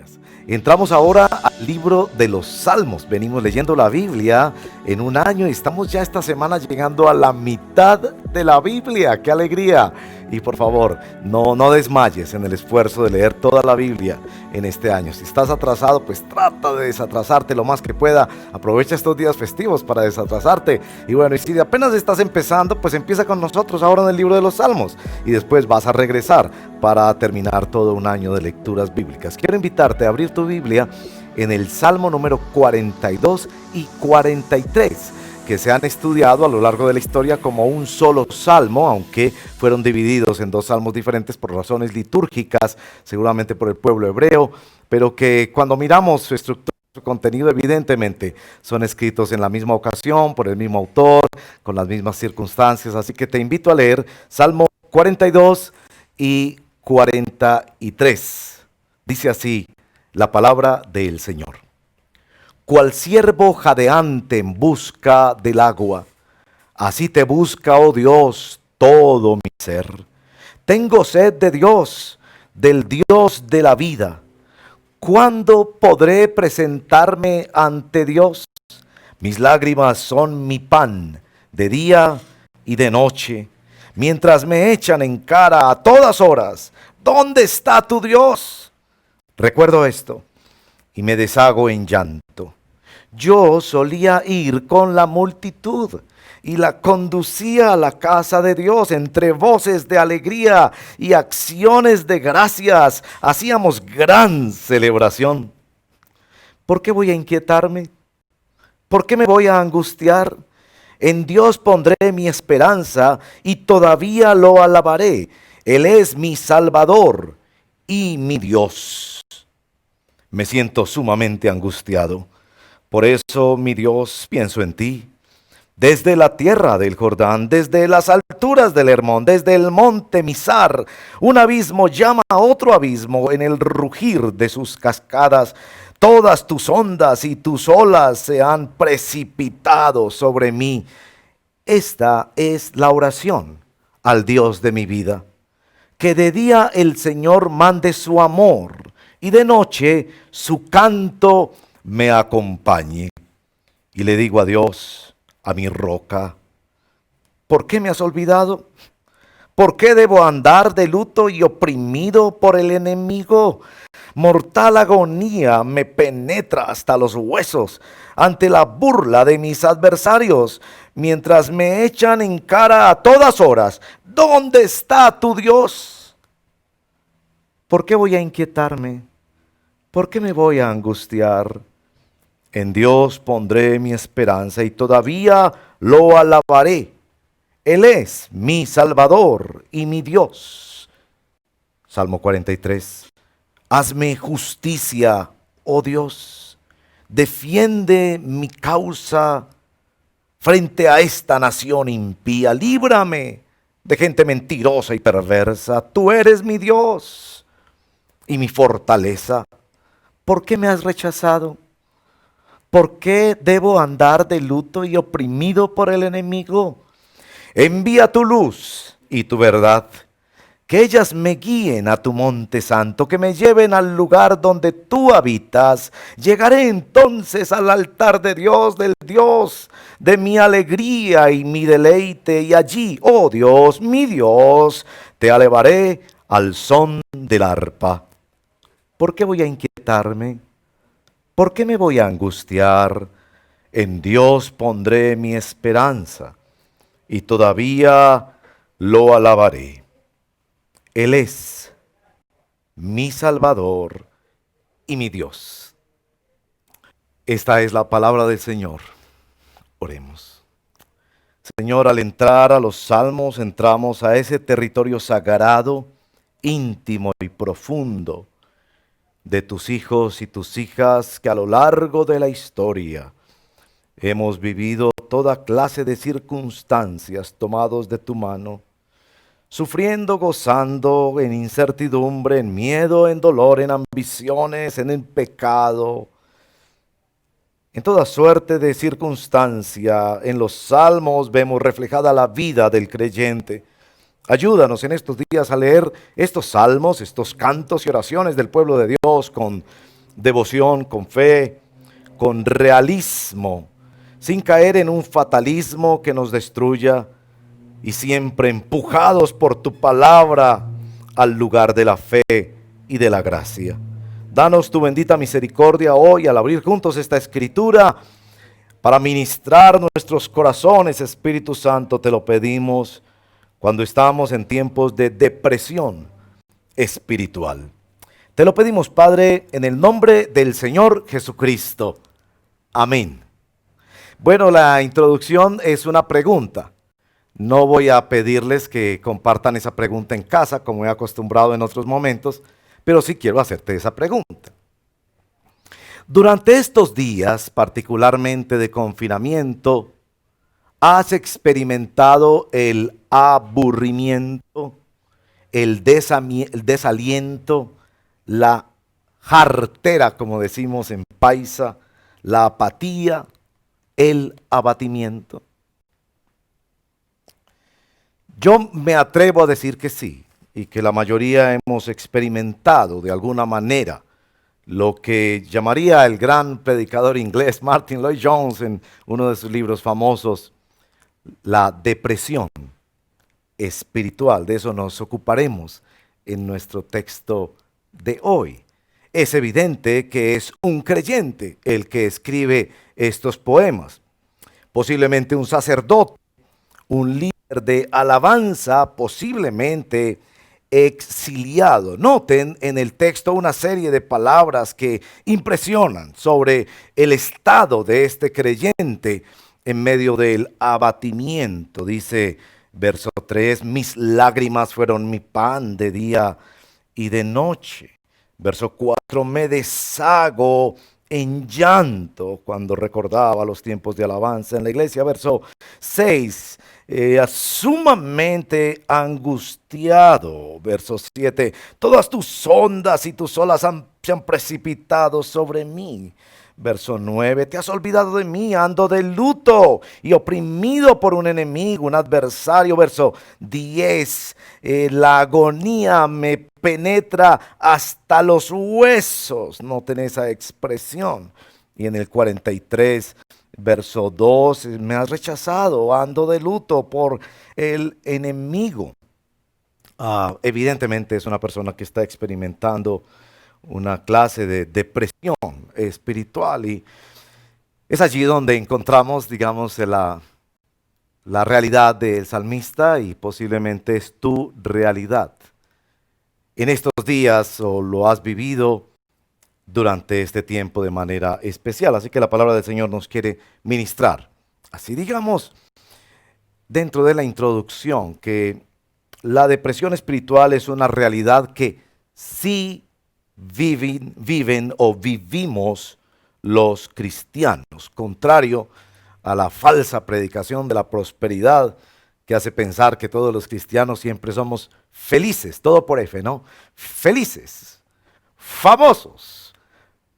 días. Entramos ahora al libro de los Salmos. Venimos leyendo la Biblia en un año y estamos ya esta semana llegando a la mitad de la Biblia. ¡Qué alegría! Y por favor, no desmayes en el esfuerzo de leer toda la Biblia en este año. Si estás atrasado, pues trata de desatrasarte lo más que pueda. Aprovecha estos días festivos para desatrasarte. Y bueno, y si apenas estás empezando, pues empieza con nosotros ahora en el libro de los Salmos. Y después vas a regresar para terminar todo un año de lecturas bíblicas. Quiero invitarte a abrir tu Biblia en el Salmo número 42 y 43, que se han estudiado a lo largo de la historia como un solo salmo, aunque fueron divididos en dos salmos diferentes por razones litúrgicas, seguramente por el pueblo hebreo, pero que cuando miramos su estructura, su contenido, evidentemente son escritos en la misma ocasión, por el mismo autor, con las mismas circunstancias. Así que te invito a leer Salmo 42 y 43. Dice así la palabra del Señor. Cual ciervo jadeante en busca del agua, así te busca, oh Dios, todo mi ser. Tengo sed de Dios, del Dios de la vida. ¿Cuándo podré presentarme ante Dios? Mis lágrimas son mi pan de día y de noche, mientras me echan en cara a todas horas: ¿dónde está tu Dios? Recuerdo esto y me deshago en llanto. Yo solía ir con la multitud y la conducía a la casa de Dios entre voces de alegría y acciones de gracias. Hacíamos gran celebración. ¿Por qué voy a inquietarme? ¿Por qué me voy a angustiar? En Dios pondré mi esperanza y todavía lo alabaré. Él es mi Salvador y mi Dios. Me siento sumamente angustiado. Por eso, mi Dios, pienso en ti. Desde la tierra del Jordán, desde las alturas del Hermón, desde el monte Mizar, un abismo llama a otro abismo en el rugir de sus cascadas. Todas tus ondas y tus olas se han precipitado sobre mí. Esta es la oración al Dios de mi vida. Que de día el Señor mande su amor y de noche su canto me acompañe. Y le digo a Dios, a mi roca: ¿por qué me has olvidado? ¿Por qué debo andar de luto y oprimido por el enemigo? Mortal agonía me penetra hasta los huesos ante la burla de mis adversarios, mientras me echan en cara a todas horas: ¿dónde está tu Dios? ¿Por qué voy a inquietarme? ¿Por qué me voy a angustiar? En Dios pondré mi esperanza y todavía lo alabaré. Él es mi Salvador y mi Dios. Salmo 43. Hazme justicia, oh Dios. Defiende mi causa frente a esta nación impía. Líbrame de gente mentirosa y perversa. Tú eres mi Dios y mi fortaleza. ¿Por qué me has rechazado? ¿Por qué debo andar de luto y oprimido por el enemigo? Envía tu luz y tu verdad, que ellas me guíen a tu monte santo, que me lleven al lugar donde tú habitas. Llegaré entonces al altar de Dios, del Dios de mi alegría y mi deleite, y allí, oh Dios, mi Dios, te alabaré al son del arpa. ¿Por qué voy a inquietarme? ¿Por qué me voy a angustiar? En Dios pondré mi esperanza y todavía lo alabaré. Él es mi Salvador y mi Dios. Esta es la palabra del Señor. Oremos. Señor, al entrar a los salmos, entramos a ese territorio sagrado, íntimo y profundo de tus hijos y tus hijas que a lo largo de la historia hemos vivido toda clase de circunstancias tomados de tu mano, sufriendo, gozando, en incertidumbre, en miedo, en dolor, en ambiciones, en el pecado, en toda suerte de circunstancia. En los salmos vemos reflejada la vida del creyente. Ayúdanos en estos días a leer estos salmos, estos cantos y oraciones del pueblo de Dios con devoción, con fe, con realismo, sin caer en un fatalismo que nos destruya y siempre empujados por tu palabra al lugar de la fe y de la gracia. Danos tu bendita misericordia hoy al abrir juntos esta escritura para ministrar nuestros corazones. Espíritu Santo, te lo pedimos cuando estamos en tiempos de depresión espiritual. Te lo pedimos, Padre, en el nombre del Señor Jesucristo. Amén. Bueno, la introducción es una pregunta. No voy a pedirles que compartan esa pregunta en casa, como he acostumbrado en otros momentos, pero sí quiero hacerte esa pregunta. Durante estos días, particularmente de confinamiento, ¿has experimentado el aburrimiento, el desaliento, la jartera, como decimos en paisa, la apatía, el abatimiento? Yo me atrevo a decir que sí, y que la mayoría hemos experimentado de alguna manera lo que llamaría el gran predicador inglés Martin Lloyd-Jones en uno de sus libros famosos, la depresión espiritual. De eso nos ocuparemos en nuestro texto de hoy. Es evidente que es un creyente el que escribe estos poemas, posiblemente un sacerdote, un líder de alabanza, posiblemente exiliado. Noten en el texto una serie de palabras que impresionan sobre el estado de este creyente en medio del abatimiento. Dice verso 3, mis lágrimas fueron mi pan de día y de noche. Verso 4, me deshago en llanto cuando recordaba los tiempos de alabanza en la iglesia. Verso 6, sumamente angustiado. Verso 7, todas tus ondas y tus olas se han precipitado sobre mí. Verso 9, te has olvidado de mí, ando de luto y oprimido por un enemigo, un adversario. Verso 10, la agonía me penetra hasta los huesos. Noten esa expresión. Y en el 43, verso 2, me has rechazado, ando de luto por el enemigo. Evidentemente es una persona que está experimentando una clase de depresión espiritual, y es allí donde encontramos, digamos, la realidad del salmista, y posiblemente es tu realidad en estos días, o lo has vivido durante este tiempo de manera especial. Así que la palabra del Señor nos quiere ministrar. Así, digamos, dentro de la introducción, que la depresión espiritual es una realidad que sí viven o vivimos los cristianos, contrario a la falsa predicación de la prosperidad que hace pensar que todos los cristianos siempre somos felices, todo por F, ¿no? Felices, famosos,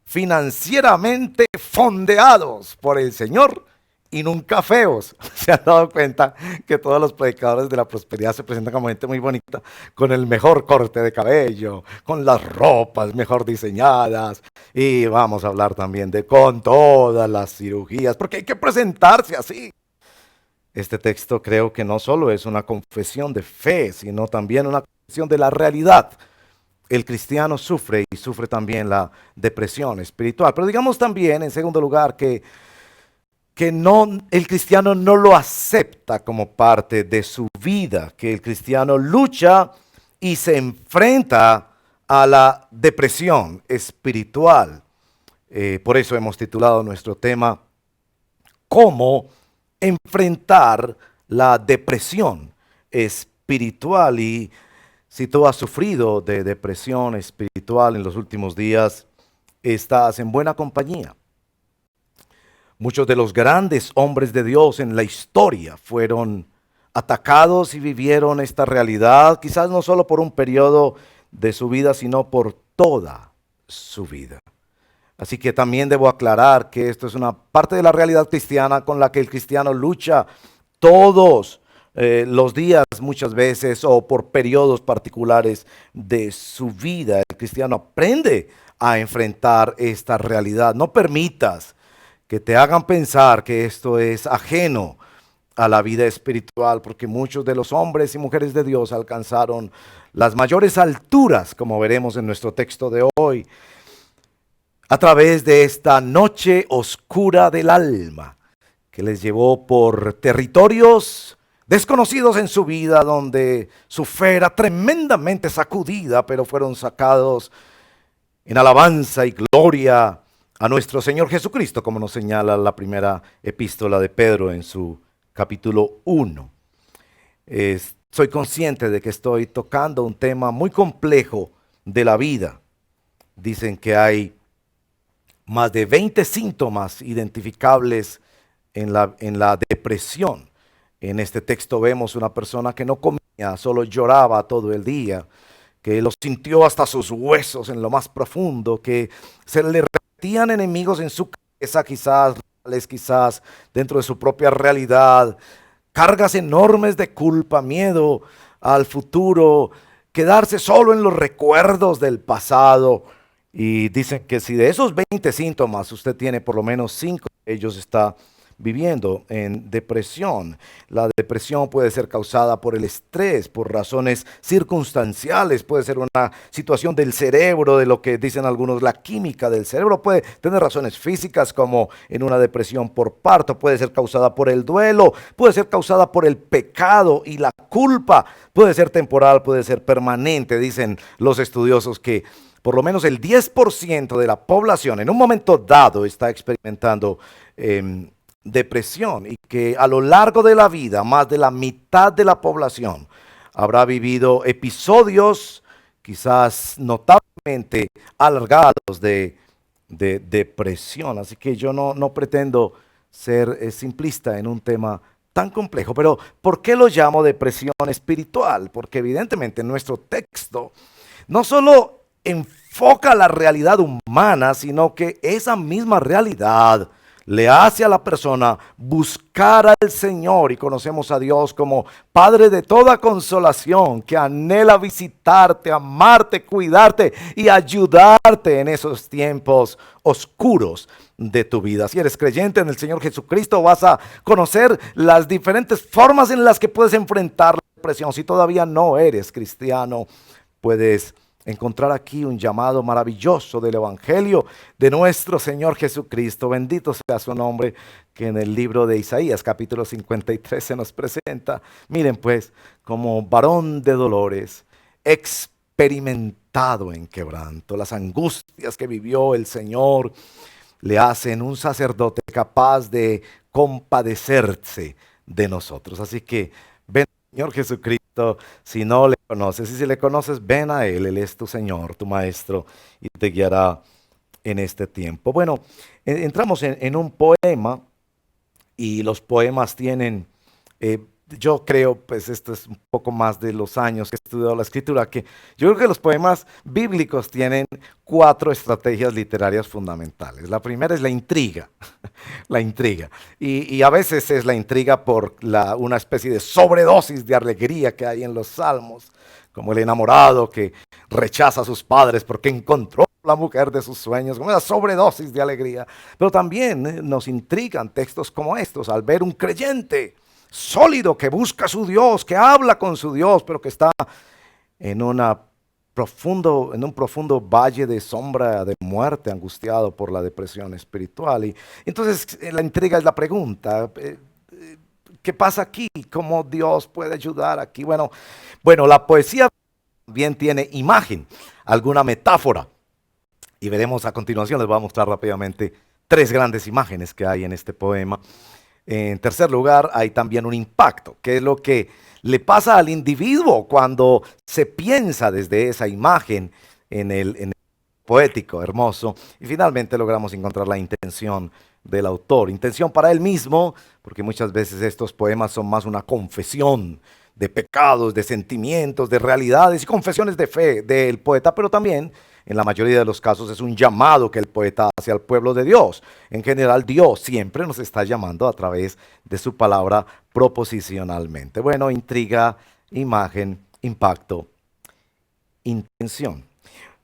financieramente fondeados por el Señor y nunca feos. ¿Se han dado cuenta que todos los predicadores de la prosperidad se presentan como gente muy bonita, con el mejor corte de cabello, con las ropas mejor diseñadas? Y vamos a hablar también de con todas las cirugías, porque hay que presentarse así. Este texto creo que no solo es una confesión de fe, sino también una confesión de la realidad. El cristiano sufre, y sufre también la depresión espiritual. Pero digamos también, en segundo lugar, que el cristiano no lo acepta como parte de su vida, que el cristiano lucha y se enfrenta a la depresión espiritual. Por eso hemos titulado nuestro tema, ¿cómo enfrentar la depresión espiritual? Y si tú has sufrido de depresión espiritual en los últimos días, estás en buena compañía. Muchos de los grandes hombres de Dios en la historia fueron atacados y vivieron esta realidad, quizás no solo por un periodo de su vida, sino por toda su vida. Así que también debo aclarar que esto es una parte de la realidad cristiana con la que el cristiano lucha todos los días, muchas veces, o por periodos particulares de su vida. El cristiano aprende a enfrentar esta realidad. No permitas que te hagan pensar que esto es ajeno a la vida espiritual, porque muchos de los hombres y mujeres de Dios alcanzaron las mayores alturas, como veremos en nuestro texto de hoy, a través de esta noche oscura del alma, que les llevó por territorios desconocidos en su vida, donde su fe era tremendamente sacudida, pero fueron sacados en alabanza y gloria a nuestro Señor Jesucristo, como nos señala la primera epístola de Pedro en su capítulo 1. Soy consciente de que estoy tocando un tema muy complejo de la vida. Dicen que hay más de 20 síntomas identificables en la depresión. En este texto vemos una persona que no comía, solo lloraba todo el día, que lo sintió hasta sus huesos en lo más profundo, que se le repetían enemigos en su cabeza, quizás dentro de su propia realidad, cargas enormes de culpa, miedo al futuro, quedarse solo en los recuerdos del pasado. Y dicen que si de esos 20 síntomas usted tiene por lo menos 5 de ellos, está viviendo en depresión. La depresión puede ser causada por el estrés, por razones circunstanciales, puede ser una situación del cerebro, de lo que dicen algunos, la química del cerebro, puede tener razones físicas como en una depresión por parto, puede ser causada por el duelo, puede ser causada por el pecado y la culpa, puede ser temporal, puede ser permanente. Dicen los estudiosos que por lo menos el 10% de la población en un momento dado está experimentando depresión, y que a lo largo de la vida más de la mitad de la población habrá vivido episodios quizás notablemente alargados de depresión. Así que yo no pretendo ser simplista en un tema tan complejo, pero ¿por qué lo llamo depresión espiritual? Porque evidentemente en nuestro texto no solo enfoca la realidad humana, sino que esa misma realidad le hace a la persona buscar al Señor, y conocemos a Dios como Padre de toda consolación, que anhela visitarte, amarte, cuidarte y ayudarte en esos tiempos oscuros de tu vida. Si eres creyente en el Señor Jesucristo, vas a conocer las diferentes formas en las que puedes enfrentar la depresión. Si todavía no eres cristiano, puedes encontrar aquí un llamado maravilloso del Evangelio de nuestro Señor Jesucristo. Bendito sea su nombre, que en el libro de Isaías capítulo 53 se nos presenta. Miren pues, como varón de dolores, experimentado en quebranto, las angustias que vivió el Señor le hacen un sacerdote capaz de compadecerse de nosotros. Así que ven, Señor Jesucristo, si no le conoces, y si le conoces, ven a Él. Él es tu Señor, tu Maestro, y te guiará en este tiempo. Bueno, entramos en un poema, y los poemas tienen, yo creo, pues esto es un poco más de los años que he estudiado la escritura, que yo creo que los poemas bíblicos tienen 4 estrategias literarias fundamentales. La primera es la intriga, la intriga. Y a veces es la intriga por una especie de sobredosis de alegría que hay en los salmos, como el enamorado que rechaza a sus padres porque encontró la mujer de sus sueños, como una sobredosis de alegría. Pero también nos intrigan textos como estos, al ver un creyente sólido que busca a su Dios, que habla con su Dios, pero que está en un profundo valle de sombra de muerte, angustiado por la depresión espiritual. Y entonces la intriga es la pregunta, ¿qué pasa aquí? ¿Cómo Dios puede ayudar aquí? Bueno, la poesía también tiene imagen, alguna metáfora, y veremos a continuación. Les voy a mostrar rápidamente 3 grandes imágenes que hay en este poema. En tercer lugar, hay también un impacto, que es lo que le pasa al individuo cuando se piensa desde esa imagen en el poético, hermoso. Y finalmente logramos encontrar la intención del autor, intención para él mismo, porque muchas veces estos poemas son más una confesión de pecados, de sentimientos, de realidades y confesiones de fe del poeta, pero también en la mayoría de los casos es un llamado que el poeta hace al pueblo de Dios. En general, Dios siempre nos está llamando a través de su palabra proposicionalmente. Bueno, intriga, imagen, impacto, intención.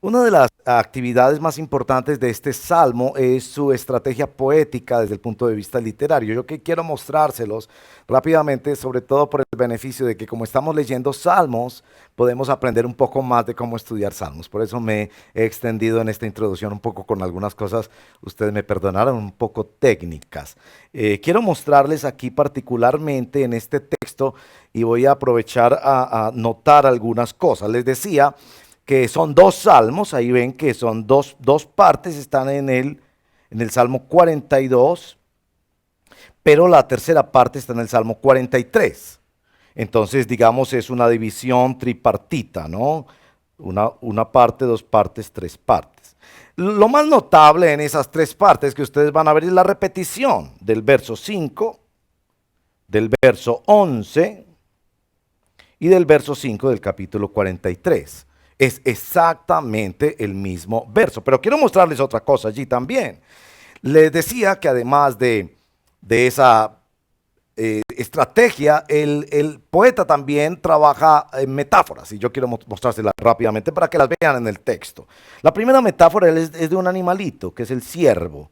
Una de las actividades más importantes de este salmo es su estrategia poética desde el punto de vista literario. Yo que quiero mostrárselos rápidamente, sobre todo por el beneficio de que como estamos leyendo salmos, podemos aprender un poco más de cómo estudiar salmos. Por eso me he extendido en esta introducción un poco con algunas cosas, ustedes me perdonarán, un poco técnicas. Quiero mostrarles aquí particularmente en este texto y voy a aprovechar a notar algunas cosas. Les decía que son dos salmos, ahí ven que son dos partes, están en el Salmo 42, pero la tercera parte está en el Salmo 43. Entonces, digamos, es una división tripartita, ¿no? Una parte, dos partes, tres partes. Lo más notable en esas tres partes que ustedes van a ver es la repetición del verso 5, del verso 11 y del verso 5 del capítulo 43. Es exactamente el mismo verso. Pero quiero mostrarles otra cosa allí también. Les decía que además de esa estrategia, el poeta también trabaja en metáforas. Y yo quiero mostrárselas rápidamente para que las vean en el texto. La primera metáfora es de un animalito, que es el ciervo.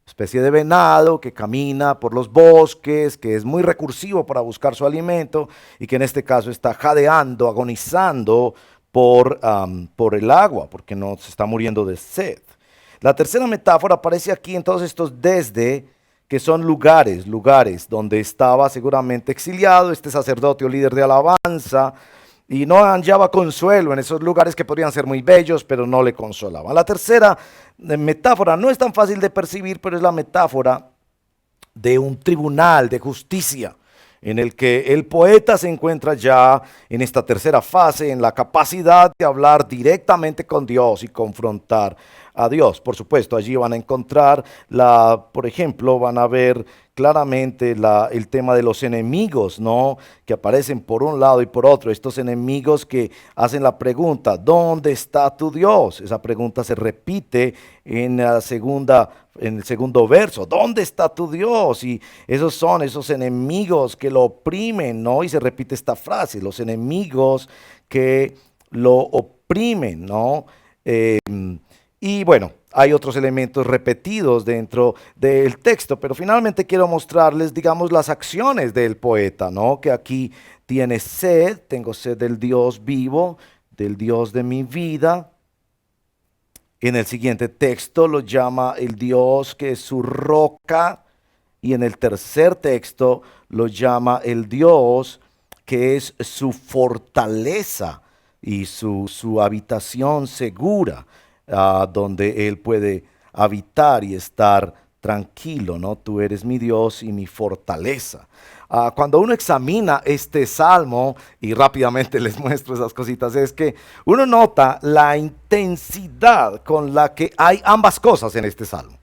Especie de venado que camina por los bosques, que es muy recursivo para buscar su alimento y que en este caso está jadeando, agonizando por el agua, porque no se está muriendo de sed. La tercera metáfora aparece aquí en todos estos desde, que son lugares donde estaba seguramente exiliado este sacerdote o líder de alabanza y no hallaba consuelo en esos lugares que podrían ser muy bellos, pero no le consolaban. La tercera metáfora no es tan fácil de percibir, pero es la metáfora de un tribunal de justicia, en el que el poeta se encuentra ya en esta tercera fase, en la capacidad de hablar directamente con Dios y confrontar a Dios. Por supuesto, allí van a encontrar, por ejemplo, van a ver claramente el tema de los enemigos, ¿no? Que aparecen por un lado y por otro. Estos enemigos que hacen la pregunta, ¿dónde está tu Dios? Esa pregunta se repite en el segundo verso, ¿dónde está tu Dios? Y esos son esos enemigos que lo oprimen, ¿no? Y se repite esta frase, los enemigos que lo oprimen, ¿no? Y bueno, hay otros elementos repetidos dentro del texto, pero finalmente quiero mostrarles, digamos, las acciones del poeta, ¿no? Que aquí tiene sed, tengo sed del Dios vivo, del Dios de mi vida. En el siguiente texto lo llama el Dios que es su roca, y en el tercer texto lo llama el Dios que es su fortaleza y su habitación segura, donde él puede habitar y estar tranquilo, ¿no? Tú eres mi Dios y mi fortaleza. Cuando uno examina este salmo, y rápidamente les muestro esas cositas, es que uno nota la intensidad con la que hay ambas cosas en este salmo.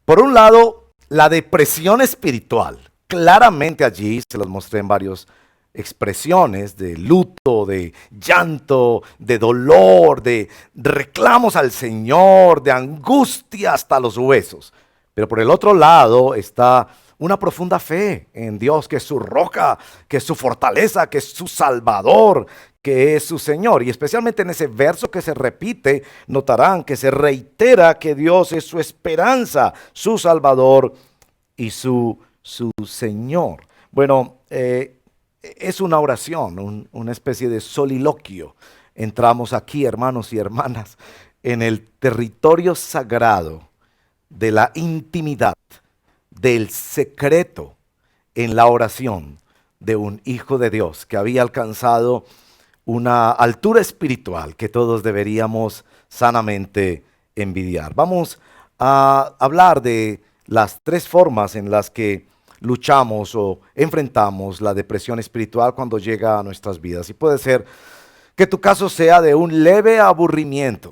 Por un lado, la depresión espiritual. Claramente allí se los mostré en varios expresiones de luto, de llanto, de dolor, de reclamos al Señor, de angustia hasta los huesos. Pero por el otro lado está una profunda fe en Dios, que es su roca, que es su fortaleza, que es su Salvador, que es su Señor. Y especialmente en ese verso que se repite, notarán que se reitera que Dios es su esperanza, su Salvador y su Señor. Bueno, es una oración, una especie de soliloquio. Entramos aquí, hermanos y hermanas, en el territorio sagrado de la intimidad, del secreto, en la oración de un hijo de Dios que había alcanzado una altura espiritual que todos deberíamos sanamente envidiar. Vamos a hablar de las tres formas en las que luchamos o enfrentamos la depresión espiritual cuando llega a nuestras vidas. Y puede ser que tu caso sea de un leve aburrimiento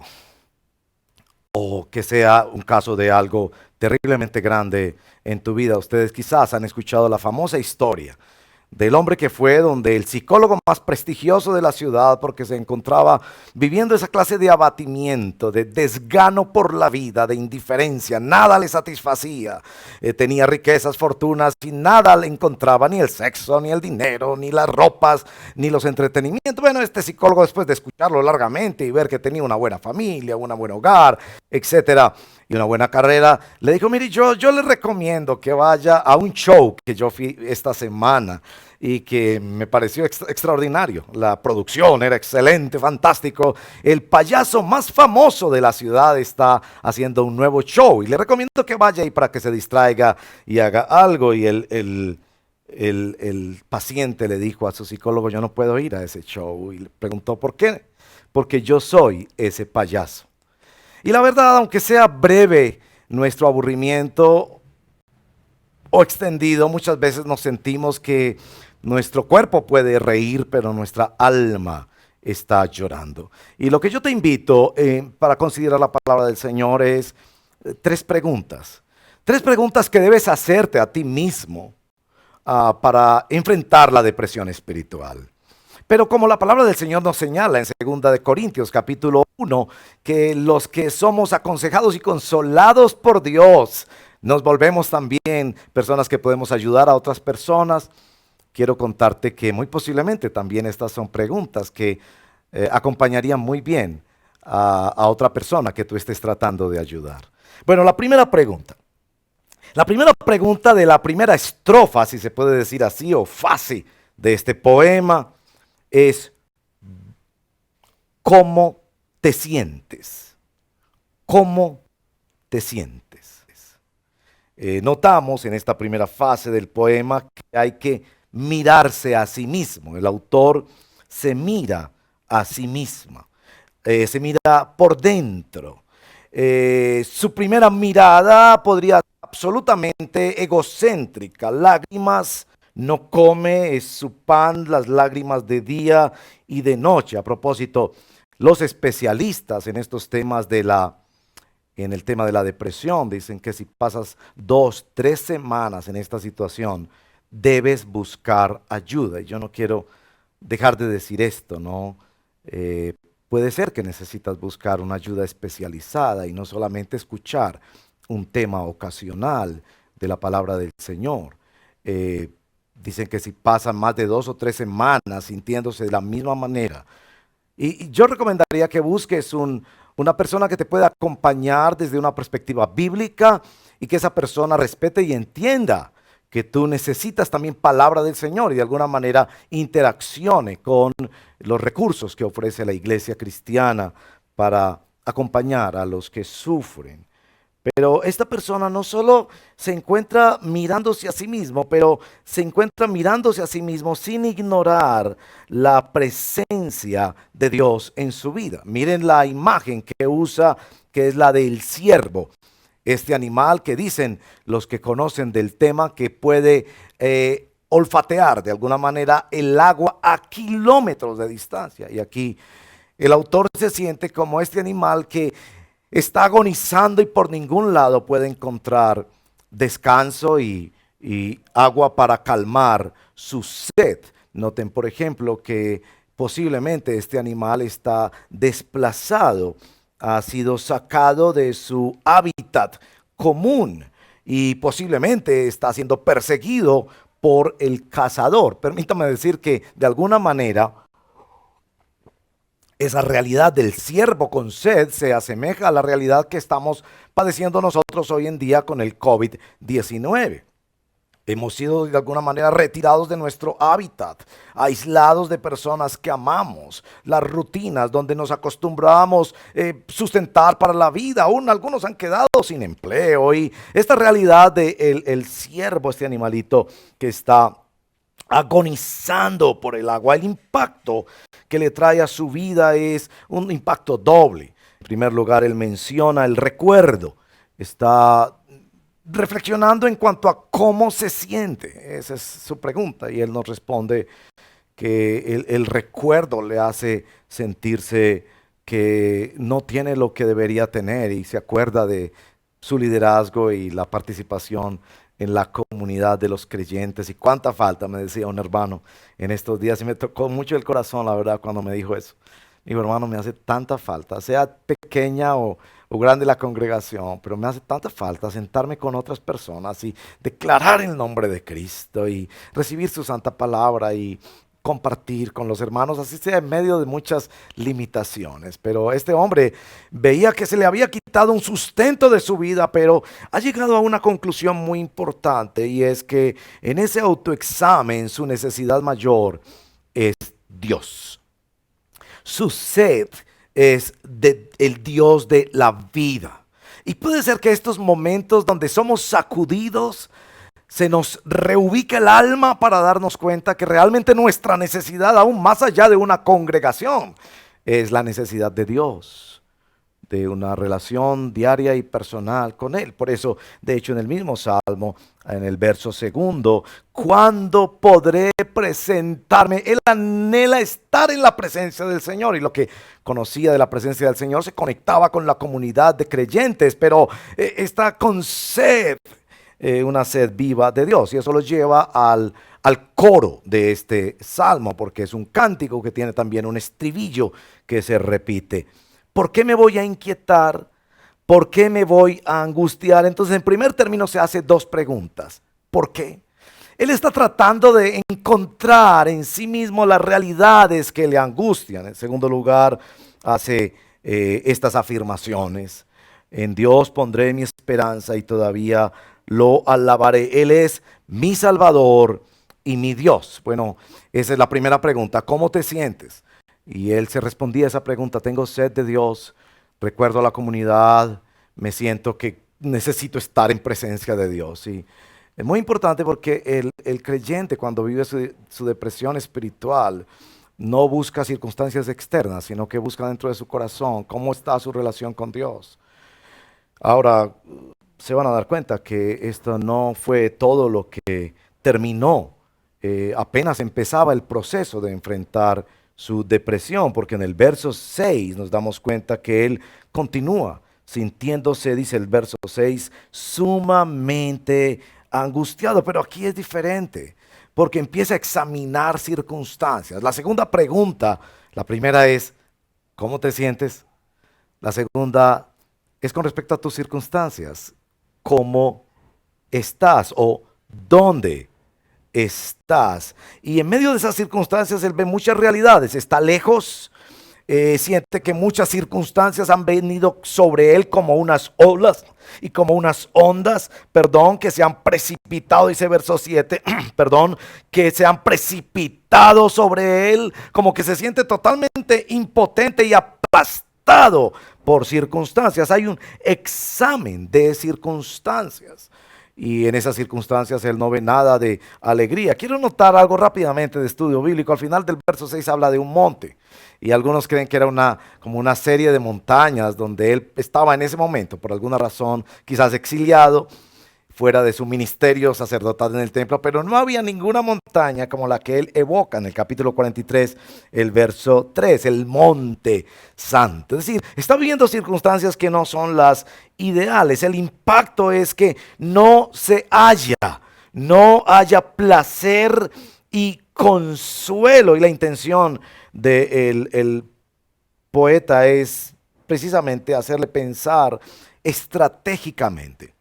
o que sea un caso de algo terriblemente grande en tu vida. Ustedes quizás han escuchado la famosa historia del hombre que fue donde el psicólogo más prestigioso de la ciudad, porque se encontraba viviendo esa clase de abatimiento, de desgano por la vida, de indiferencia, nada le satisfacía, tenía riquezas, fortunas y nada le encontraba, ni el sexo, ni el dinero, ni las ropas, ni los entretenimientos. Bueno, este psicólogo, después de escucharlo largamente y ver que tenía una buena familia, un buen hogar, etcétera, y una buena carrera, le dijo: mire, yo le recomiendo que vaya a un show que yo fui esta semana y que me pareció extraordinario. La producción era excelente, fantástico. El payaso más famoso de la ciudad está haciendo un nuevo show y le recomiendo que vaya ahí para que se distraiga y haga algo. Y el paciente le dijo a su psicólogo: yo no puedo ir a ese show. Y le preguntó: ¿por qué? Porque yo soy ese payaso. Y la verdad, aunque sea breve nuestro aburrimiento o extendido, muchas veces nos sentimos que nuestro cuerpo puede reír, pero nuestra alma está llorando. Y lo que yo te invito para considerar la palabra del Señor es tres preguntas. Tres preguntas que debes hacerte a ti mismo para enfrentar la depresión espiritual. Pero como la palabra del Señor nos señala en 2 de Corintios capítulo 1, que los que somos aconsejados y consolados por Dios, nos volvemos también personas que podemos ayudar a otras personas. Quiero contarte que muy posiblemente también estas son preguntas que acompañarían muy bien a otra persona que tú estés tratando de ayudar. Bueno, la primera pregunta de la primera estrofa, si se puede decir así, o fase de este poema, es: ¿cómo te sientes? ¿Cómo te sientes? Notamos en esta primera fase del poema que hay que mirarse a sí mismo. El autor se mira a sí misma, se mira por dentro. Su primera mirada podría ser absolutamente egocéntrica. Lágrimas no come, es su pan, las lágrimas de día y de noche. A propósito, los especialistas en estos temas en el tema de la depresión dicen que si pasas 2, 3 semanas en esta situación, debes buscar ayuda. Y yo no quiero dejar de decir esto, ¿no? Puede ser que necesitas buscar una ayuda especializada y no solamente escuchar un tema ocasional de la palabra del Señor. Dicen que si pasan más de 2 o 3 semanas sintiéndose de la misma manera, y yo recomendaría que busques una persona que te pueda acompañar desde una perspectiva bíblica y que esa persona respete y entienda que tú necesitas también palabra del Señor y de alguna manera interaccione con los recursos que ofrece la iglesia cristiana para acompañar a los que sufren. Pero esta persona no solo se encuentra mirándose a sí mismo, pero se encuentra mirándose a sí mismo sin ignorar la presencia de Dios en su vida. Miren la imagen que usa, que es la del ciervo. Este animal que dicen los que conocen del tema que puede olfatear de alguna manera el agua a kilómetros de distancia. Y aquí el autor se siente como este animal que está agonizando y por ningún lado puede encontrar descanso y agua para calmar su sed. Noten, por ejemplo, que posiblemente este animal está desplazado, ha sido sacado de su hábitat común y posiblemente está siendo perseguido por el cazador. Permítame decir que de alguna manera esa realidad del siervo con sed se asemeja a la realidad que estamos padeciendo nosotros hoy en día con el COVID-19. Hemos sido de alguna manera retirados de nuestro hábitat, aislados de personas que amamos, las rutinas donde nos acostumbramos sustentar para la vida. Aún algunos han quedado sin empleo y esta realidad del siervo, este animalito que está agonizando por el agua, el impacto que le trae a su vida es un impacto doble. En primer lugar, él menciona el recuerdo, está reflexionando en cuanto a cómo se siente. Esa es su pregunta y él nos responde que el recuerdo le hace sentirse que no tiene lo que debería tener y se acuerda de su liderazgo y la participación en la comunidad de los creyentes. Y cuánta falta, me decía un hermano en estos días, y me tocó mucho el corazón, la verdad, cuando me dijo eso. Digo, hermano, me hace tanta falta, sea pequeña o grande la congregación, pero me hace tanta falta sentarme con otras personas y declarar el nombre de Cristo y recibir su santa palabra y compartir con los hermanos, así sea en medio de muchas limitaciones. Pero este hombre veía que se le había quitado un sustento de su vida, pero ha llegado a una conclusión muy importante, y es que en ese autoexamen su necesidad mayor es Dios. Su sed es el Dios de la vida. Y puede ser que estos momentos donde somos sacudidos, se nos reubica el alma para darnos cuenta que realmente nuestra necesidad, aún más allá de una congregación, es la necesidad de Dios, de una relación diaria y personal con Él. Por eso, de hecho, en el mismo Salmo, en el verso segundo, ¿cuándo podré presentarme? Él anhela estar en la presencia del Señor, y lo que conocía de la presencia del Señor se conectaba con la comunidad de creyentes, pero está con sed, una sed viva de Dios, y eso lo lleva al coro de este salmo, porque es un cántico que tiene también un estribillo que se repite. ¿Por qué me voy a inquietar? ¿Por qué me voy a angustiar? Entonces, en primer término, se hace dos preguntas. ¿Por qué? Él está tratando de encontrar en sí mismo las realidades que le angustian. En segundo lugar, hace estas afirmaciones. En Dios pondré mi esperanza y todavía lo alabaré. Él es mi Salvador y mi Dios. Bueno, esa es la primera pregunta. ¿Cómo te sientes? Y él se respondía a esa pregunta: tengo sed de Dios, recuerdo a la comunidad, me siento que necesito estar en presencia de Dios. Y es muy importante porque el creyente, cuando vive su depresión espiritual, no busca circunstancias externas, sino que busca dentro de su corazón cómo está su relación con Dios. Ahora, se van a dar cuenta que esto no fue todo lo que terminó. Apenas empezaba el proceso de enfrentar su depresión, porque en el verso 6 nos damos cuenta que él continúa sintiéndose, dice el verso 6, sumamente angustiado. Pero aquí es diferente, porque empieza a examinar circunstancias. La segunda pregunta, la primera es, ¿cómo te sientes? La segunda es con respecto a tus circunstancias. ¿Cómo estás o dónde estás? Y en medio de esas circunstancias él ve muchas realidades. Está lejos, siente que muchas circunstancias han venido sobre él como unas olas y como unas ondas, que se han precipitado, dice verso 7, que se han precipitado sobre él, como que se siente totalmente impotente y aplastado por circunstancias. Hay un examen de circunstancias, y en esas circunstancias él no ve nada de alegría. Quiero notar algo rápidamente de estudio bíblico. Al final del verso 6 habla de un monte, y algunos creen que era como una serie de montañas donde él estaba en ese momento, por alguna razón, quizás exiliado, fuera de su ministerio sacerdotal en el templo, pero no había ninguna montaña como la que él evoca en el capítulo 43, el verso 3, el monte santo. Es decir, está viviendo circunstancias que no son las ideales. El impacto es que no haya placer y consuelo, y la intención del poeta es precisamente hacerle pensar estratégicamente.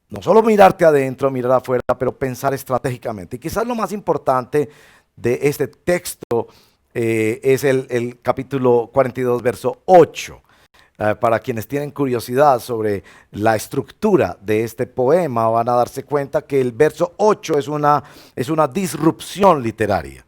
No solo mirarte adentro, mirar afuera, pero pensar estratégicamente. Y quizás lo más importante de este texto es el capítulo 42, verso 8. Para quienes tienen curiosidad sobre la estructura de este poema, van a darse cuenta que el verso 8 es una disrupción literaria.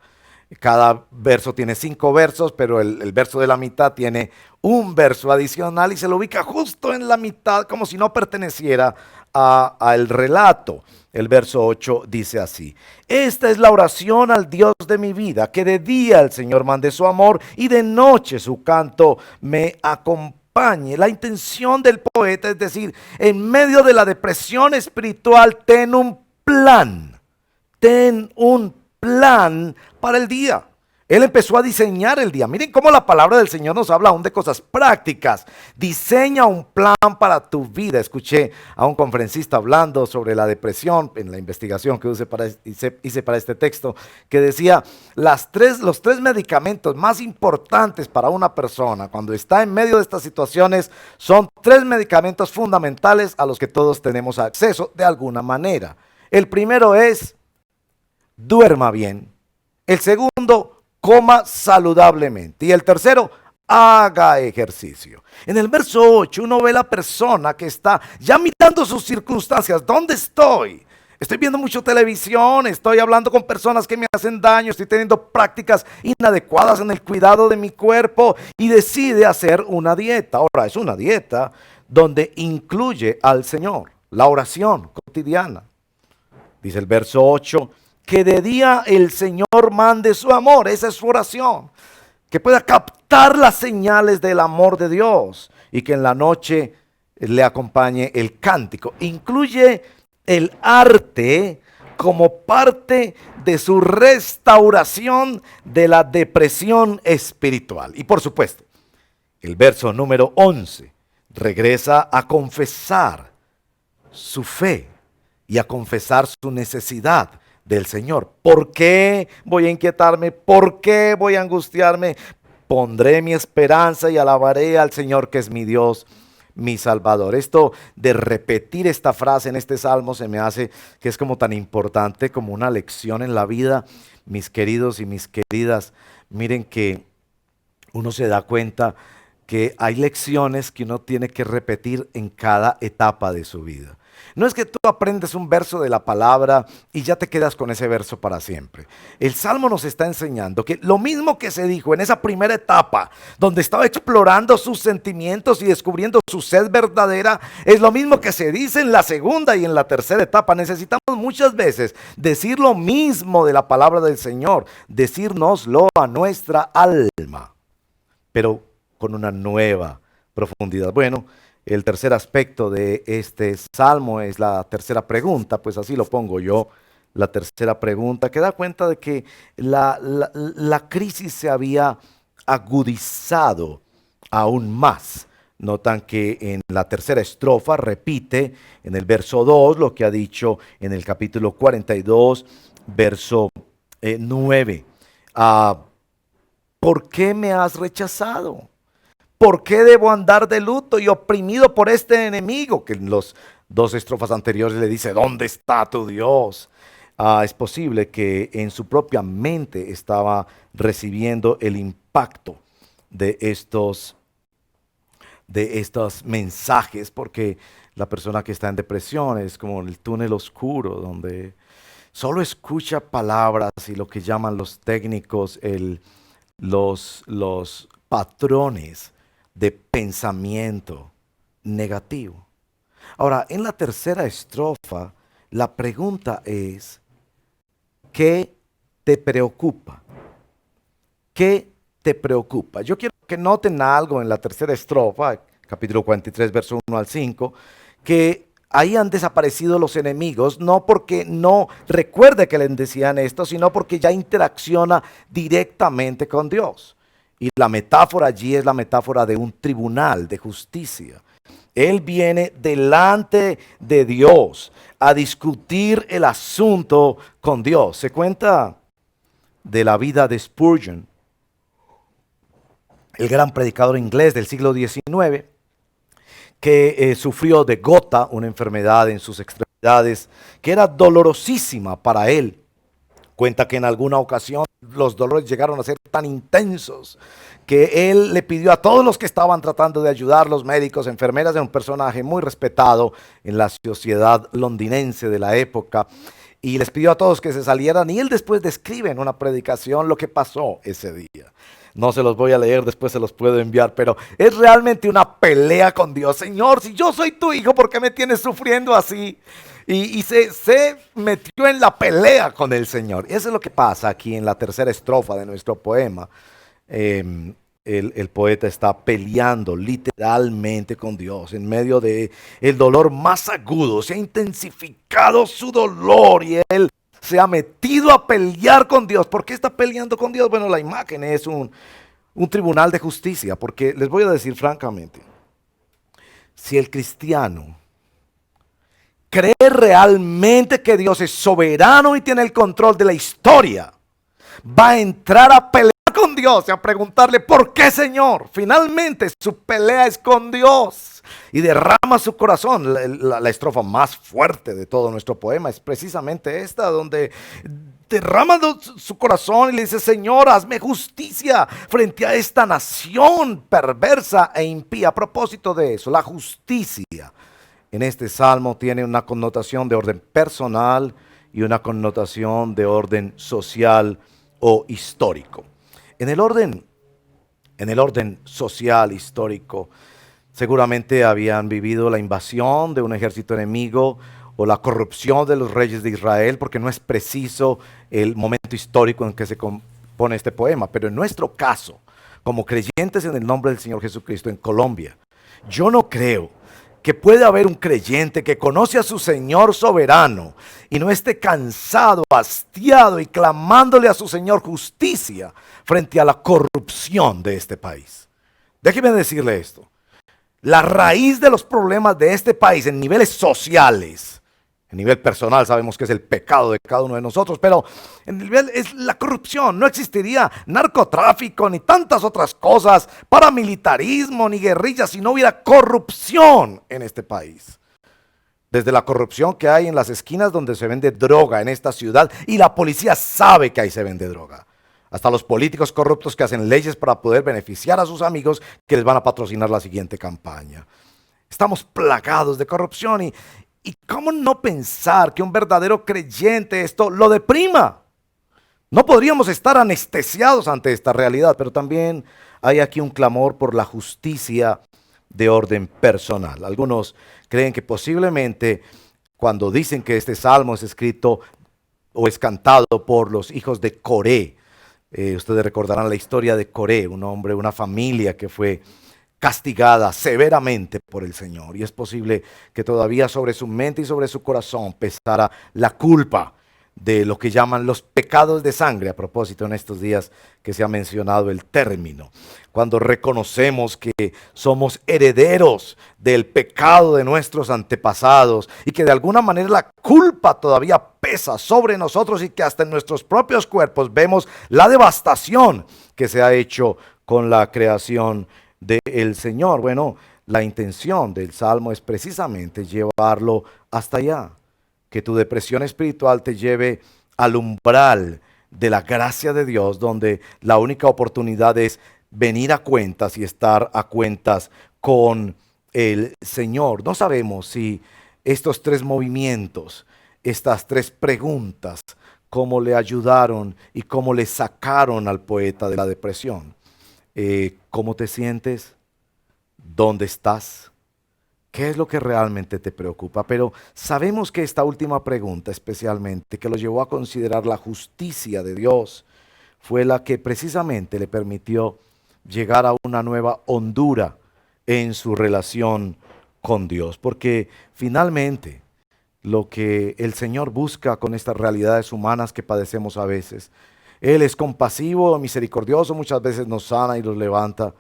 Cada verso tiene 5 versos, pero el verso de la mitad tiene un verso adicional y se lo ubica justo en la mitad, como si no perteneciera al relato. El verso 8 dice así: esta es la oración al Dios de mi vida, que de día el Señor mande su amor y de noche su canto me acompañe. La intención del poeta es decir, en medio de la depresión espiritual, ten un plan para el día. Él empezó a diseñar el día. Miren cómo la palabra del Señor nos habla aún de cosas prácticas. Diseña un plan para tu vida. Escuché a un conferencista hablando sobre la depresión en la investigación que hice para este texto, que decía, los tres medicamentos más importantes para una persona cuando está en medio de estas situaciones son tres medicamentos fundamentales a los que todos tenemos acceso de alguna manera. El primero es, duerma bien. El segundo, coma saludablemente. Y el tercero, haga ejercicio. En el verso 8 uno ve la persona que está ya mirando sus circunstancias. ¿Dónde estoy? Estoy viendo mucho televisión, estoy hablando con personas que me hacen daño, estoy teniendo prácticas inadecuadas en el cuidado de mi cuerpo y decide hacer una dieta. Ahora, es una dieta donde incluye al Señor, la oración cotidiana. Dice el verso 8, que de día el Señor mande su amor, esa es su oración, que pueda captar las señales del amor de Dios y que en la noche le acompañe el cántico. Incluye el arte como parte de su restauración de la depresión espiritual. Y por supuesto, el verso número 11 regresa a confesar su fe y a confesar su necesidad del Señor. ¿Por qué voy a inquietarme? ¿Por qué voy a angustiarme? Pondré mi esperanza y alabaré al Señor que es mi Dios, mi Salvador. Esto de repetir esta frase en este salmo se me hace que es como tan importante como una lección en la vida. Mis queridos y mis queridas, miren que uno se da cuenta que hay lecciones que uno tiene que repetir en cada etapa de su vida. No es que tú aprendes un verso de la palabra y ya te quedas con ese verso para siempre. El Salmo nos está enseñando que lo mismo que se dijo en esa primera etapa, donde estaba explorando sus sentimientos y descubriendo su sed verdadera, es lo mismo que se dice en la segunda y en la tercera etapa. Necesitamos muchas veces decir lo mismo de la palabra del Señor, decírnoslo a nuestra alma, pero con una nueva profundidad. Bueno, el tercer aspecto de este salmo es la tercera pregunta, pues así lo pongo yo, la tercera pregunta, que da cuenta de que la crisis se había agudizado aún más. Notan que en la tercera estrofa repite en el verso 2 lo que ha dicho en el capítulo 42, verso 9. ¿Por qué me has rechazado? ¿Por qué debo andar de luto y oprimido por este enemigo? Que en las dos estrofas anteriores le dice, ¿dónde está tu Dios? Es posible que en su propia mente estaba recibiendo el impacto de estos mensajes, porque la persona que está en depresión es como el túnel oscuro, donde solo escucha palabras y lo que llaman los técnicos los patrones de pensamiento negativo. Ahora, en la tercera estrofa, la pregunta es, ¿qué te preocupa? ¿Qué te preocupa? Yo quiero que noten algo en la tercera estrofa, capítulo 43, verso 1 al 5, que ahí han desaparecido los enemigos, no porque no recuerde que le decían esto, sino porque ya interacciona directamente con Dios. Y la metáfora allí es la metáfora de un tribunal de justicia. Él viene delante de Dios a discutir el asunto con Dios. Se cuenta de la vida de Spurgeon, el gran predicador inglés del siglo XIX, que sufrió de gota, una enfermedad en sus extremidades, que era dolorosísima para él. Cuenta que en alguna ocasión los dolores llegaron a ser tan intensos que él le pidió a todos los que estaban tratando de ayudar, los médicos, enfermeras, era un personaje muy respetado en la sociedad londinense de la época, y les pidió a todos que se salieran, y él después describe en una predicación lo que pasó ese día. No se los voy a leer, después se los puedo enviar, pero es realmente una pelea con Dios. Señor, si yo soy tu hijo, ¿por qué me tienes sufriendo así? Y se metió en la pelea con el Señor. Eso es lo que pasa aquí en la tercera estrofa de nuestro poema. El poeta está peleando literalmente con Dios en medio de el dolor más agudo. Se ha intensificado su dolor y él se ha metido a pelear con Dios. ¿Por qué está peleando con Dios? Bueno, la imagen es un tribunal de justicia, porque les voy a decir francamente, si el cristiano cree realmente que Dios es soberano y tiene el control de la historia, va a entrar a pelear con Dios y a preguntarle, ¿por qué, Señor? Finalmente su pelea es con Dios y derrama su corazón. La estrofa más fuerte de todo nuestro poema es precisamente esta, donde derrama su corazón y le dice, Señor, hazme justicia frente a esta nación perversa e impía. A propósito de eso, la justicia en este salmo tiene una connotación de orden personal y una connotación de orden social o histórico. En el orden social, histórico, seguramente habían vivido la invasión de un ejército enemigo o la corrupción de los reyes de Israel, porque no es preciso el momento histórico en que se compone este poema. Pero en nuestro caso, como creyentes en el nombre del Señor Jesucristo en Colombia, yo no creo que puede haber un creyente que conoce a su Señor soberano y no esté cansado, hastiado y clamándole a su Señor justicia frente a la corrupción de este país. Déjeme decirle esto. La raíz de los problemas de este país en niveles sociales, en nivel personal sabemos que es el pecado de cada uno de nosotros, pero en nivel es la corrupción. No existiría narcotráfico ni tantas otras cosas, paramilitarismo ni guerrillas, si no hubiera corrupción en este país. Desde la corrupción que hay en las esquinas donde se vende droga en esta ciudad y la policía sabe que ahí se vende droga, hasta los políticos corruptos que hacen leyes para poder beneficiar a sus amigos que les van a patrocinar la siguiente campaña. Estamos plagados de corrupción y ¿cómo no pensar que un verdadero creyente esto lo deprima? No podríamos estar anestesiados ante esta realidad, pero también hay aquí un clamor por la justicia de orden personal. Algunos creen que posiblemente cuando dicen que este salmo es escrito o es cantado por los hijos de Coré, ustedes recordarán la historia de Coré, un hombre, una familia que fue castigada severamente por el Señor. Y es posible que todavía sobre su mente y sobre su corazón pesara la culpa de lo que llaman los pecados de sangre, a propósito en estos días que se ha mencionado el término. Cuando reconocemos que somos herederos del pecado de nuestros antepasados y que de alguna manera la culpa todavía pesa sobre nosotros y que hasta en nuestros propios cuerpos vemos la devastación que se ha hecho con la creación del Señor. Bueno, la intención del Salmo es precisamente llevarlo hasta allá, que tu depresión espiritual te lleve al umbral de la gracia de Dios, donde la única oportunidad es venir a cuentas y estar a cuentas con el Señor. No sabemos si estos tres movimientos, estas tres preguntas, cómo le ayudaron y cómo le sacaron al poeta de la depresión. ¿Cómo te sientes? ¿Dónde estás? ¿Qué es lo que realmente te preocupa? Pero sabemos que esta última pregunta especialmente, que lo llevó a considerar la justicia de Dios, fue la que precisamente le permitió llegar a una nueva hondura en su relación con Dios. Porque finalmente lo que el Señor busca con estas realidades humanas que padecemos a veces, Él es compasivo, misericordioso, muchas veces nos sana y nos levanta,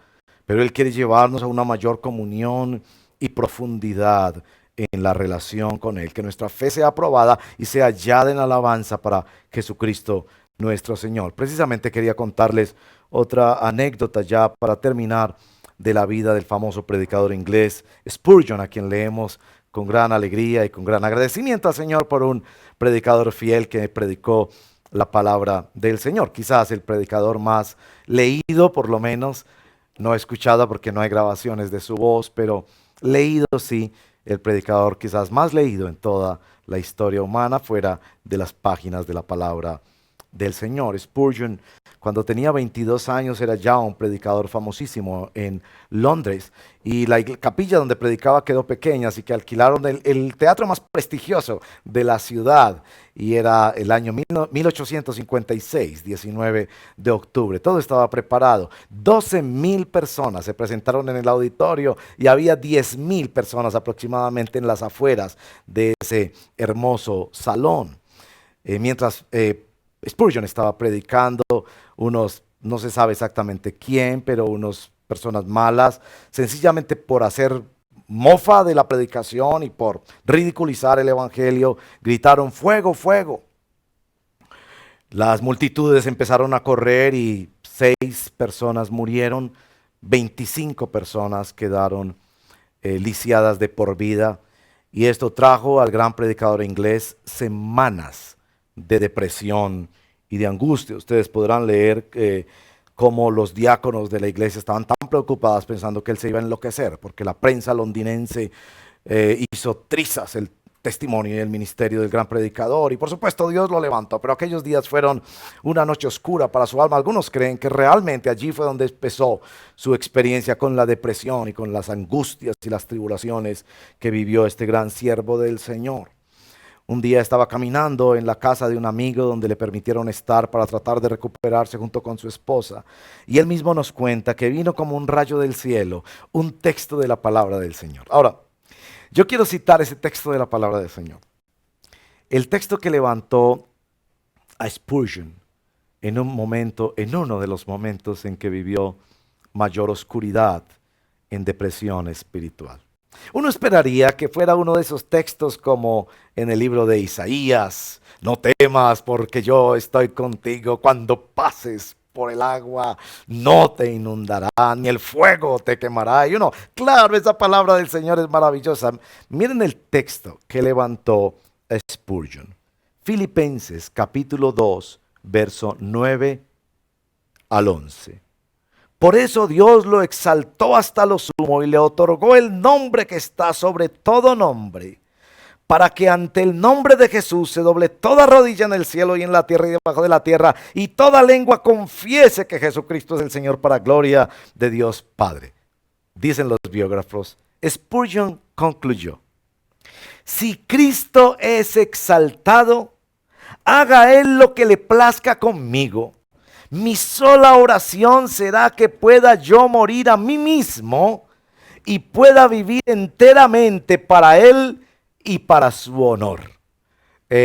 pero Él quiere llevarnos a una mayor comunión y profundidad en la relación con Él, que nuestra fe sea aprobada y sea hallada en alabanza para Jesucristo nuestro Señor. Precisamente quería contarles otra anécdota ya para terminar de la vida del famoso predicador inglés Spurgeon, a quien leemos con gran alegría y con gran agradecimiento al Señor por un predicador fiel que predicó la palabra del Señor. Quizás el predicador más leído, por lo menos, no escuchado porque no hay grabaciones de su voz, pero leído sí, el predicador quizás más leído en toda la historia humana fuera de las páginas de la palabra del Señor. Spurgeon, cuando tenía 22 años, era ya un predicador famosísimo en Londres, y la capilla donde predicaba quedó pequeña, así que alquilaron el teatro más prestigioso de la ciudad, y era el año 1856, 19 de octubre. Todo estaba preparado. 12,000 personas se presentaron en el auditorio y había 10,000 personas aproximadamente en las afueras de ese hermoso salón. mientras Spurgeon estaba predicando, unos, no se sabe exactamente quién, pero unos personas malas, sencillamente por hacer mofa de la predicación y por ridiculizar el evangelio, gritaron fuego, fuego. Las multitudes empezaron a correr y 6 personas murieron, 25 personas quedaron lisiadas de por vida, y esto trajo al gran predicador inglés semanas de depresión y de angustia. Ustedes podrán leer cómo los diáconos de la iglesia estaban tan preocupados pensando que él se iba a enloquecer, porque la prensa londinense hizo trizas el testimonio y el ministerio del gran predicador, y por supuesto Dios lo levantó, pero aquellos días fueron una noche oscura para su alma. Algunos creen que realmente allí fue donde empezó su experiencia con la depresión y con las angustias y las tribulaciones que vivió este gran siervo del Señor. Un día estaba caminando en la casa de un amigo donde le permitieron estar para tratar de recuperarse junto con su esposa, y él mismo nos cuenta que vino como un rayo del cielo, un texto de la palabra del Señor. Ahora, yo quiero citar ese texto de la palabra del Señor. El texto que levantó a Spurgeon en uno de los momentos en que vivió mayor oscuridad en depresión espiritual. Uno esperaría que fuera uno de esos textos como en el libro de Isaías: no temas porque yo estoy contigo, cuando pases por el agua no te inundará, ni el fuego te quemará. Y uno, claro, esa palabra del Señor es maravillosa. Miren el texto que levantó Spurgeon. Filipenses capítulo 2, verso 9 al 11. Por eso Dios lo exaltó hasta lo sumo y le otorgó el nombre que está sobre todo nombre, para que ante el nombre de Jesús se doble toda rodilla en el cielo y en la tierra y debajo de la tierra, y toda lengua confiese que Jesucristo es el Señor, para gloria de Dios Padre. Dicen los biógrafos, Spurgeon concluyó: si Cristo es exaltado, haga Él lo que le plazca conmigo. Mi sola oración será que pueda yo morir a mí mismo y pueda vivir enteramente para Él y para su honor.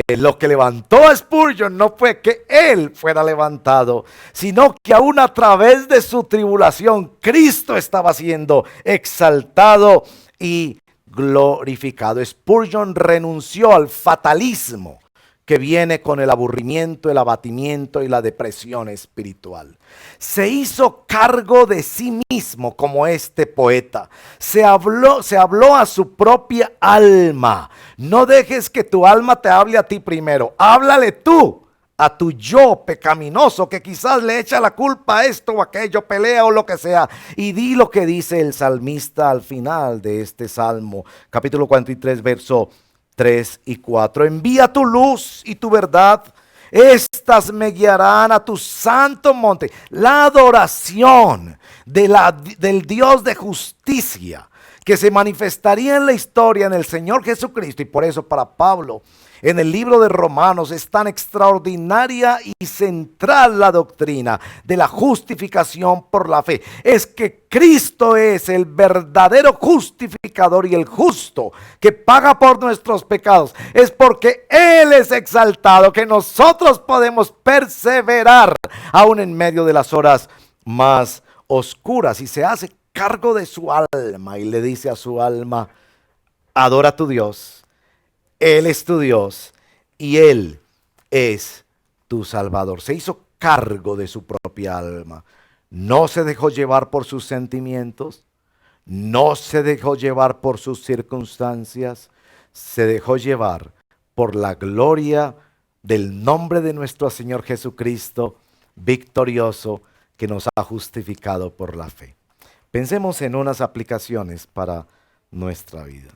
Lo que levantó a Spurgeon no fue que él fuera levantado, sino que aún a través de su tribulación, Cristo estaba siendo exaltado y glorificado. Spurgeon renunció al fatalismo que viene con el aburrimiento, el abatimiento y la depresión espiritual. Se hizo cargo de sí mismo como este poeta. Se habló a su propia alma. No dejes que tu alma te hable a ti primero. Háblale tú a tu yo pecaminoso, que quizás le echa la culpa a esto o aquello, pelea o lo que sea. Y di lo que dice el salmista al final de este salmo, capítulo 43, verso 3 y 4. Envía tu luz y tu verdad, estas me guiarán a tu santo monte. La adoración del Dios de justicia que se manifestaría en la historia en el Señor Jesucristo. Y por eso para Pablo, en el libro de Romanos, es tan extraordinaria y central la doctrina de la justificación por la fe. Es que Cristo es el verdadero justificador y el justo que paga por nuestros pecados. Es porque Él es exaltado que nosotros podemos perseverar aún en medio de las horas más oscuras. Y se hace cargo de su alma y le dice a su alma: adora a tu Dios. Él es tu Dios y Él es tu Salvador. Se hizo cargo de su propia alma. No se dejó llevar por sus sentimientos. No se dejó llevar por sus circunstancias. Se dejó llevar por la gloria del nombre de nuestro Señor Jesucristo, victorioso, que nos ha justificado por la fe. Pensemos en unas aplicaciones para nuestra vida.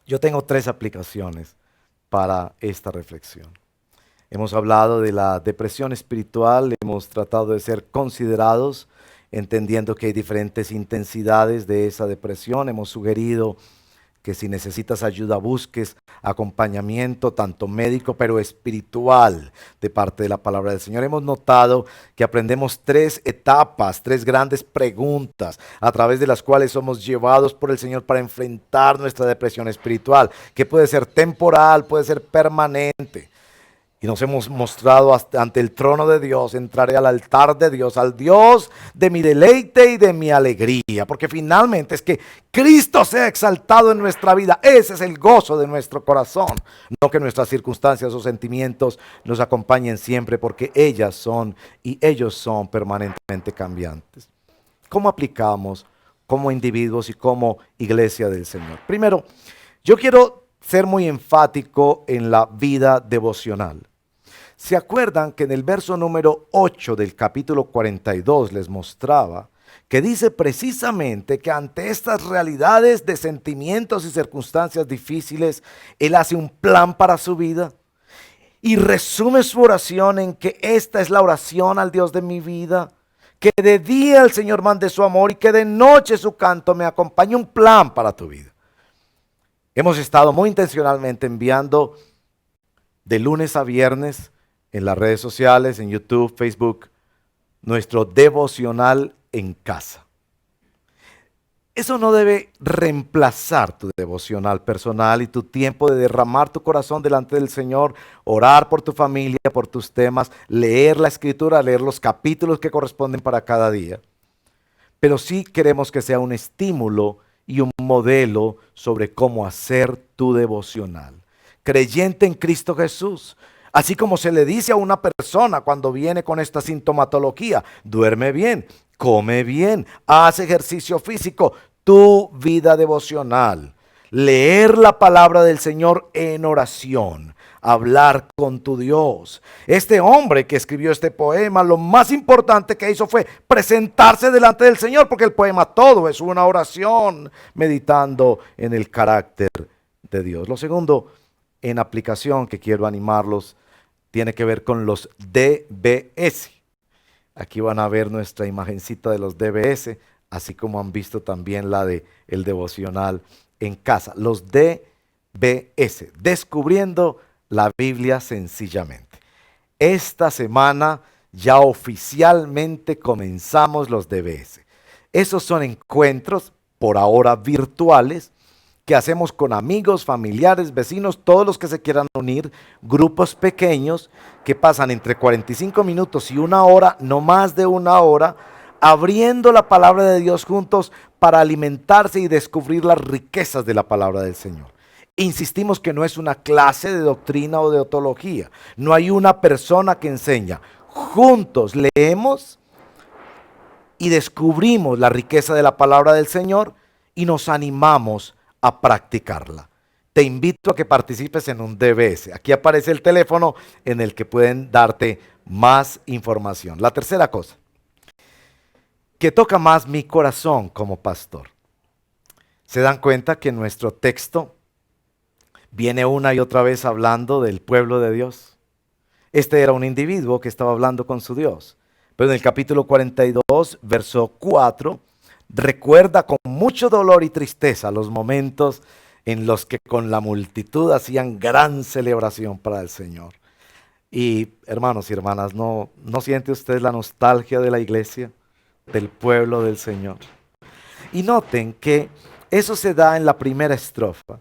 Yo tengo 3 aplicaciones para esta reflexión. Hemos hablado de la depresión espiritual, hemos tratado de ser considerados, entendiendo que hay diferentes intensidades de esa depresión. Hemos sugerido que si necesitas ayuda busques acompañamiento, tanto médico pero espiritual, de parte de la palabra del Señor. Hemos notado que aprendemos 3 etapas, 3 grandes preguntas a través de las cuales somos llevados por el Señor para enfrentar nuestra depresión espiritual, que puede ser temporal, puede ser permanente. Y nos hemos mostrado ante el trono de Dios. Entraré al altar de Dios, al Dios de mi deleite y de mi alegría. Porque finalmente es que Cristo sea exaltado en nuestra vida. Ese es el gozo de nuestro corazón. No que nuestras circunstancias o sentimientos nos acompañen siempre, porque ellas son y ellos son permanentemente cambiantes. ¿Cómo aplicamos como individuos y como iglesia del Señor? Primero, yo quiero ser muy enfático en la vida devocional. ¿Se acuerdan que en el verso número 8 del capítulo 42 les mostraba que dice precisamente que ante estas realidades de sentimientos y circunstancias difíciles, Él hace un plan para su vida y resume su oración en que esta es la oración al Dios de mi vida? Que de día el Señor mande su amor y que de noche su canto me acompañe, un plan para tu vida. Hemos estado muy intencionalmente enviando de lunes a viernes en las redes sociales, en YouTube, Facebook, nuestro devocional en casa. Eso no debe reemplazar tu devocional personal y tu tiempo de derramar tu corazón delante del Señor, orar por tu familia, por tus temas, leer la Escritura, leer los capítulos que corresponden para cada día. Pero sí queremos que sea un estímulo y un modelo sobre cómo hacer tu devocional. Creyente en Cristo Jesús. Así como se le dice a una persona cuando viene con esta sintomatología: duerme bien, come bien, haz ejercicio físico. Tu vida devocional, leer la palabra del Señor en oración, hablar con tu Dios. Este hombre que escribió este poema, lo más importante que hizo fue presentarse delante del Señor, porque el poema todo es una oración meditando en el carácter de Dios. Lo segundo en aplicación que quiero animarlos tiene que ver con los DBS. Aquí van a ver nuestra imagencita de los DBS, así como han visto también la de el devocional en casa. Los DBS, descubriendo la Biblia sencillamente. Esta semana ya oficialmente comenzamos los DBS. Esos son encuentros, por ahora virtuales, que hacemos con amigos, familiares, vecinos, todos los que se quieran unir, grupos pequeños que pasan entre 45 minutos y una hora, no más de una hora, abriendo la palabra de Dios juntos para alimentarse y descubrir las riquezas de la palabra del Señor. Insistimos que no es una clase de doctrina o de teología, no hay una persona que enseña. Juntos leemos y descubrimos la riqueza de la palabra del Señor y nos animamos a practicarla. Te invito a que participes en un DBS. Aquí aparece el teléfono en el que pueden darte más información. La tercera cosa que toca más mi corazón como pastor. ¿Se dan cuenta que nuestro texto viene una y otra vez hablando del pueblo de Dios? Este era un individuo que estaba hablando con su Dios. Pero en el capítulo 42, verso 4, recuerda con mucho dolor y tristeza los momentos en los que con la multitud hacían gran celebración para el Señor. Y hermanos y hermanas, ¿no siente usted la nostalgia de la iglesia, del pueblo del Señor? Y noten que eso se da en la primera estrofa.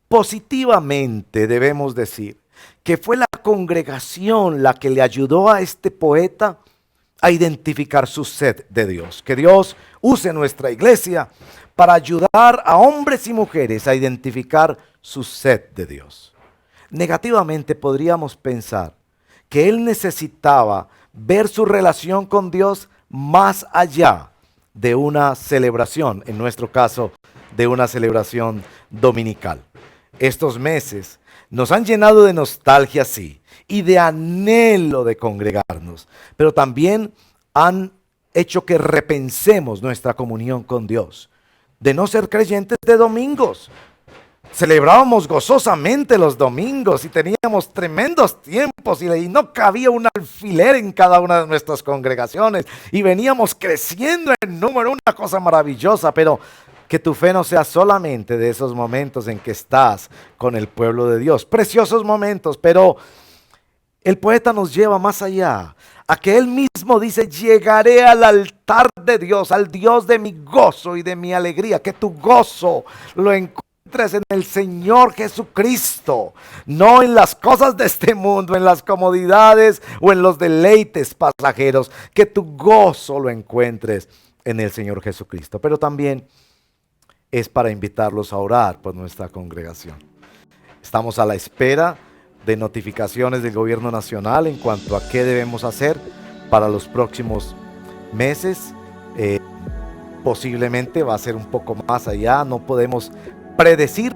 Positivamente debemos decir que fue la congregación la que le ayudó a este poeta a identificar su sed de Dios. Que Dios use nuestra iglesia para ayudar a hombres y mujeres a identificar su sed de Dios. Negativamente podríamos pensar que él necesitaba ver su relación con Dios más allá de una celebración, en nuestro caso, de una celebración dominical. Estos meses nos han llenado de nostalgia, sí, y de anhelo de congregarnos, pero también han hecho que repensemos nuestra comunión con Dios, de no ser creyentes de domingos. Celebrábamos gozosamente los domingos y teníamos tremendos tiempos y no cabía un alfiler en cada una de nuestras congregaciones y veníamos creciendo en número, una cosa maravillosa, pero que tu fe no sea solamente de esos momentos en que estás con el pueblo de Dios. Preciosos momentos, pero el poeta nos lleva más allá, a que él mismo dice: llegaré al altar de Dios, al Dios de mi gozo y de mi alegría. Que tu gozo lo encuentres encuentres en el Señor Jesucristo, no en las cosas de este mundo, en las comodidades o en los deleites pasajeros, que tu gozo lo encuentres en el Señor Jesucristo. Pero también es para invitarlos a orar por nuestra congregación. Estamos a la espera de notificaciones del gobierno nacional en cuanto a qué debemos hacer para los próximos meses. Posiblemente va a ser un poco más allá, no podemos predecir,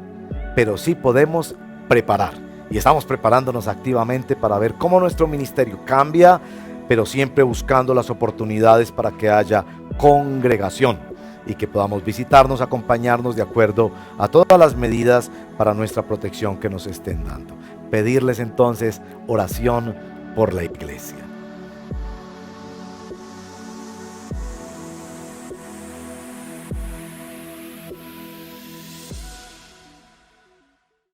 pero sí podemos preparar. Y estamos preparándonos activamente para ver cómo nuestro ministerio cambia, pero siempre buscando las oportunidades para que haya congregación y que podamos visitarnos, acompañarnos de acuerdo a todas las medidas para nuestra protección que nos estén dando. Pedirles entonces oración por la iglesia.